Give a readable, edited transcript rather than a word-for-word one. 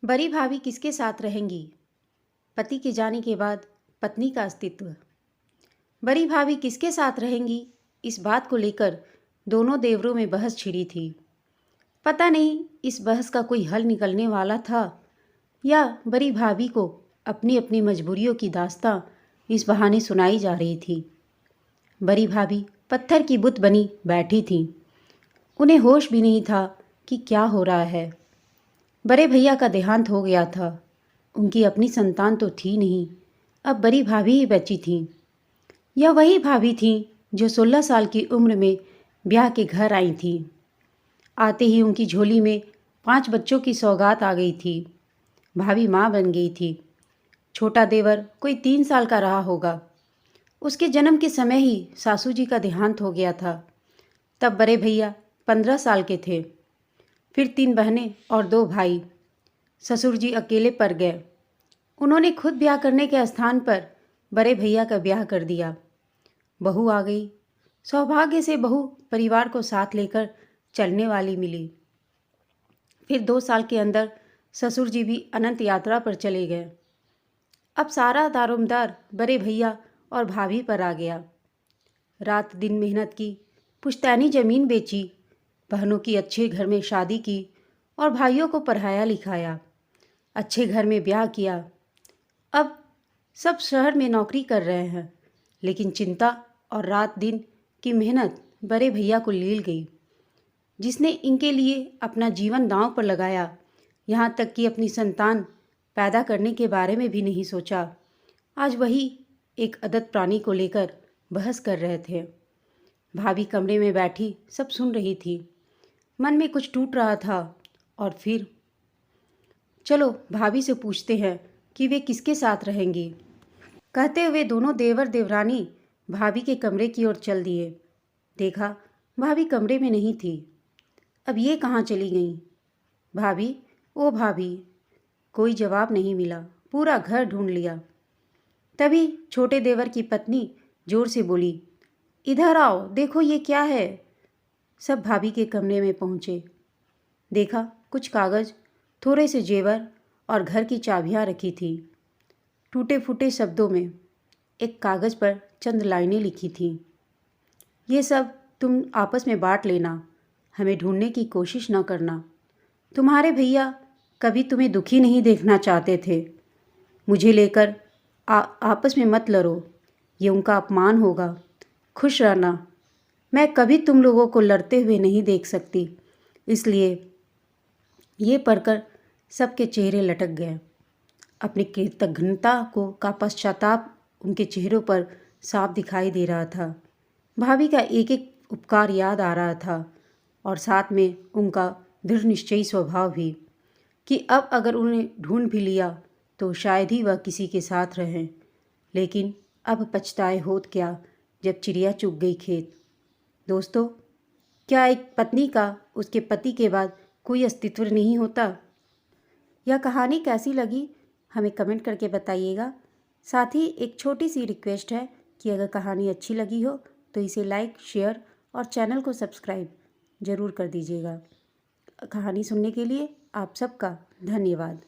बड़ी भाभी किसके साथ रहेंगी? पति के जाने के बाद पत्नी का अस्तित्व। बड़ी भाभी किसके साथ रहेंगी, इस बात को लेकर दोनों देवरों में बहस छिड़ी थी। पता नहीं इस बहस का कोई हल निकलने वाला था या बड़ी भाभी को अपनी अपनी मजबूरियों की दास्तां इस बहाने सुनाई जा रही थी। बड़ी भाभी पत्थर की बुत बनी बैठी थी। उन्हें होश भी नहीं था कि क्या हो रहा है। बड़े भैया का देहांत हो गया था। उनकी अपनी संतान तो थी नहीं, अब बड़ी भाभी ही बची थीं। यह वही भाभी थीं जो 16 साल की उम्र में ब्याह के घर आई थीं। आते ही उनकी झोली में 5 बच्चों की सौगात आ गई थी। भाभी माँ बन गई थी। छोटा देवर कोई 3 साल का रहा होगा। उसके जन्म के समय ही सासू जी का देहांत हो गया था। तब बड़े भैया 15 साल के थे। फिर 3 बहनें और 2 भाई। ससुर जी अकेले पड़ गए। उन्होंने खुद ब्याह करने के स्थान पर बड़े भैया का ब्याह कर दिया। बहू आ गई। सौभाग्य से बहू परिवार को साथ लेकर चलने वाली मिली। फिर 2 साल के अंदर ससुर जी भी अनंत यात्रा पर चले गए। अब सारा दारोमदार बड़े भैया और भाभी पर आ गया। रात दिन मेहनत की, पुश्तैनी ज़मीन बेची, बहनों की अच्छे घर में शादी की और भाइयों को पढ़ाया लिखाया, अच्छे घर में ब्याह किया। अब सब शहर में नौकरी कर रहे हैं, लेकिन चिंता और रात दिन की मेहनत बड़े भैया को लील गई। जिसने इनके लिए अपना जीवन दांव पर लगाया, यहाँ तक कि अपनी संतान पैदा करने के बारे में भी नहीं सोचा, आज वही एक अदत्त प्राणी को लेकर बहस कर रहे थे। भाभी कमरे में बैठी सब सुन रही थी। मन में कुछ टूट रहा था। और फिर चलो भाभी से पूछते हैं कि वे किसके साथ रहेंगी। कहते हुए दोनों देवर देवरानी भाभी के कमरे की ओर चल दिए। देखा भाभी कमरे में नहीं थी। अब ये कहाँ चली गईं? भाभी, ओ भाभी। कोई जवाब नहीं मिला। पूरा घर ढूंढ लिया। तभी छोटे देवर की पत्नी जोर से बोली, इधर आओ, देखो ये क्या है। सब भाभी के कमरे में पहुँचे। देखा कुछ कागज़, थोड़े से जेवर और घर की चाबियाँ रखी थी। टूटे फूटे शब्दों में एक कागज़ पर चंद लाइनें लिखी थीं। ये सब तुम आपस में बांट लेना, हमें ढूंढने की कोशिश न करना। तुम्हारे भैया कभी तुम्हें दुखी नहीं देखना चाहते थे। मुझे लेकर आपस में मत लड़ो, ये उनका अपमान होगा। खुश रहना, मैं कभी तुम लोगों को लड़ते हुए नहीं देख सकती। इसलिए ये पढ़कर सबके चेहरे लटक गए। अपनी कृतज्ञता को का पश्चाताप उनके चेहरों पर साफ दिखाई दे रहा था। भाभी का एक एक उपकार याद आ रहा था और साथ में उनका दृढ़ निश्चयी स्वभाव भी कि अब अगर उन्हें ढूंढ भी लिया तो शायद ही वह किसी के साथ रहें। लेकिन अब पछताए होत क्या जब चिड़िया चुग गई खेत। दोस्तों, क्या एक पत्नी का उसके पति के बाद कोई अस्तित्व नहीं होता? यह कहानी कैसी लगी हमें कमेंट करके बताइएगा। साथ ही एक छोटी सी रिक्वेस्ट है कि अगर कहानी अच्छी लगी हो तो इसे लाइक, शेयर और चैनल को सब्सक्राइब ज़रूर कर दीजिएगा। कहानी सुनने के लिए आप सबका धन्यवाद।